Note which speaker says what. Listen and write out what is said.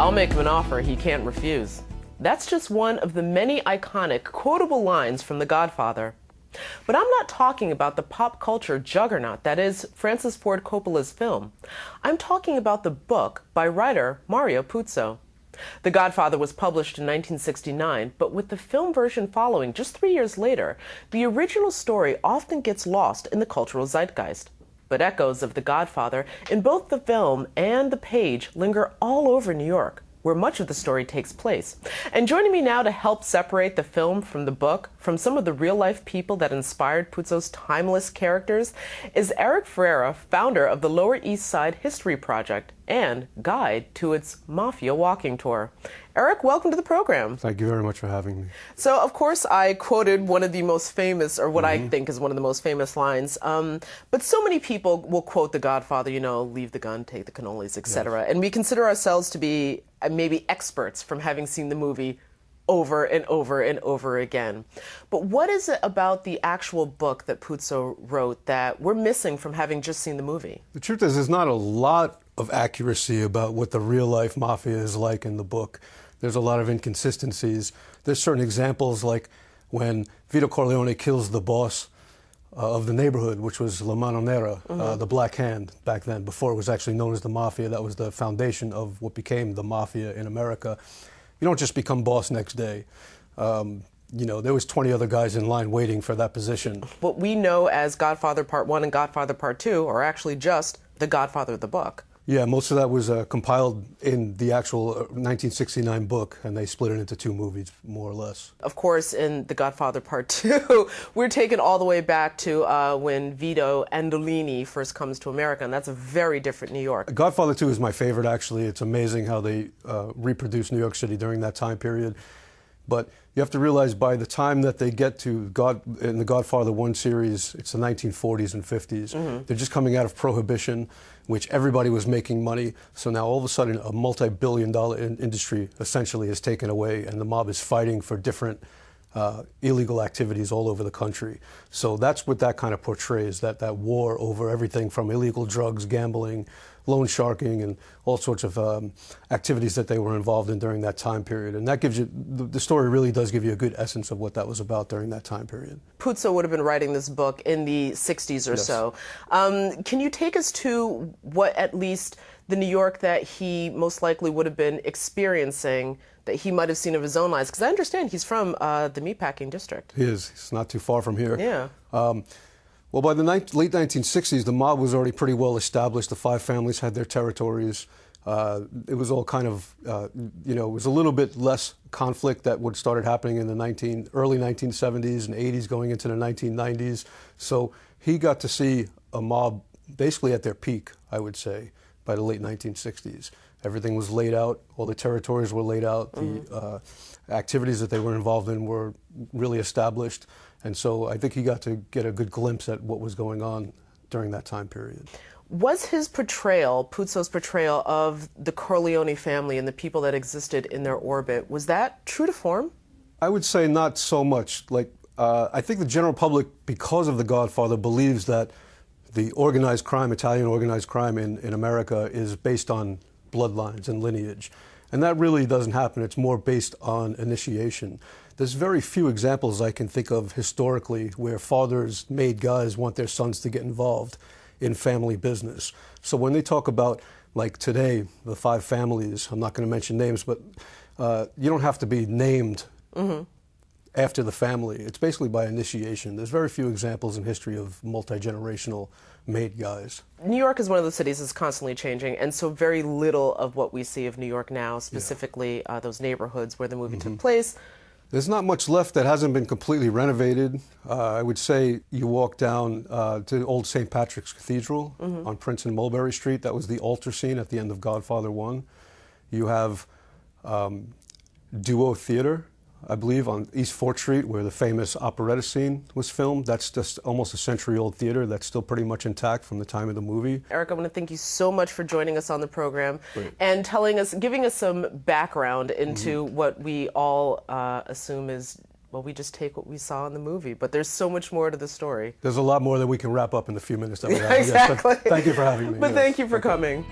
Speaker 1: I'll make him an offer he can't refuse. That's just one of the many iconic, quotable lines from The Godfather. But I'm not talking about the pop culture juggernaut that is Francis Ford Coppola's film. I'm talking about the book by writer Mario Puzo. The Godfather was published in 1969, but with the film version following just 3 years later, the original story often gets lost in the cultural zeitgeist. But echoes of The Godfather in both the film and the page linger all over New York, where much of the story takes place. And joining me now to help separate the film from the book, from some of the real-life people that inspired Puzo's timeless characters, is Eric Ferrara, founder of the Lower East Side History Project and guide to its Mafia walking tour. Eric, welcome to the program.
Speaker 2: Thank you very much for having me.
Speaker 1: So, of course, I quoted one of the most famous, or what I think is one of the most famous lines, but so many people will quote The Godfather, you know, leave the gun, take the cannolis, etc. Yes. And we consider ourselves to be maybe experts from having seen the movie over and over and over again. But what is it about the actual book that Puzo wrote that we're missing from having just seen the movie?
Speaker 2: The truth is, there's not a lot of accuracy about what the real-life mafia is like in the book. There's a lot of inconsistencies. There's certain examples, like when Vito Corleone kills the boss of the neighborhood, which was La Mano Nera, the Black Hand back then, before it was actually known as the Mafia. That was the foundation of what became the Mafia in America. You don't just become boss next day. You know, there was 20 other guys in line waiting for that position.
Speaker 1: What we know as Godfather Part 1 and Godfather Part 2 are actually just The Godfather, the book.
Speaker 2: Yeah, most of that was compiled in the actual 1969 book, and they split it into 2 movies, more or less.
Speaker 1: Of course, in The Godfather Part 2, we're taken all the way back to when Vito Andolini first comes to America, and that's a very different New York.
Speaker 2: Godfather 2 is my favorite, actually. It's amazing how they reproduced New York City during that time period. But you have to realize by the time that they get to in the Godfather 1 series, it's the 1940s and 50s. They're just coming out of Prohibition, which everybody was making money. So now all of a sudden a multi-billion-dollar industry essentially is taken away, and the mob is fighting for different illegal activities all over the country. So that's what that kind of portrays, that war over everything from illegal drugs, gambling, loan sharking, and all sorts of activities that they were involved in during that time period. And that gives you, the story really does give you a good essence of what that was about during that time period.
Speaker 1: Puzo would have been writing this book in the 60s or so. Can you take us to what at least the New York that he most likely would have been experiencing, that he might have seen of his own lives? Because I understand he's from the meatpacking district.
Speaker 2: He is. He's not too far from here.
Speaker 1: Yeah.
Speaker 2: Well, by the late 1960s, the mob was already pretty well established. The 5 families had their territories. It was all kind of, you know, it was a little bit less conflict that would started happening in the early 1970s and 80s going into the 1990s. So he got to see a mob basically at their peak, I would say, by the late 1960s. Everything was laid out. All the territories were laid out. The activities that they were involved in were really established. And so I think he got to get a good glimpse at what was going on during that time period.
Speaker 1: Was his portrayal, Puzo's portrayal of the Corleone family and the people that existed in their orbit, was that true to form?
Speaker 2: I would say not so much. Like, I think the general public, because of The Godfather, believes that the organized crime, Italian organized crime in America is based on bloodlines and lineage. And that really doesn't happen. It's more based on initiation. There's very few examples I can think of historically where fathers made guys want their sons to get involved in family business. So when they talk about, like today, the 5 families, I'm not going to mention names, but you don't have to be named after the family. It's basically by initiation. There's very few examples in history of multi-generational made guys.
Speaker 1: New York is one of those cities that's constantly changing, and so very little of what we see of New York now, specifically those neighborhoods where the movie took place.
Speaker 2: There's not much left that hasn't been completely renovated. I would say you walk down to Old St. Patrick's Cathedral on Prince and Mulberry Street. That was the altar scene at the end of Godfather 1. You have Duo Theater, I believe, on East 4th Street, where the famous operetta scene was filmed. That's just almost a century-old theater that's still pretty much intact from the time of the movie.
Speaker 1: Eric, I want to thank you so much for joining us on the program and giving us some background into what we all assume is, well, we just take what we saw in the movie, but there's so much more to the story.
Speaker 2: There's a lot more that we can wrap up in the few minutes that we have.
Speaker 1: Exactly.
Speaker 2: Yes, thank you for having me.
Speaker 1: But thank you for coming.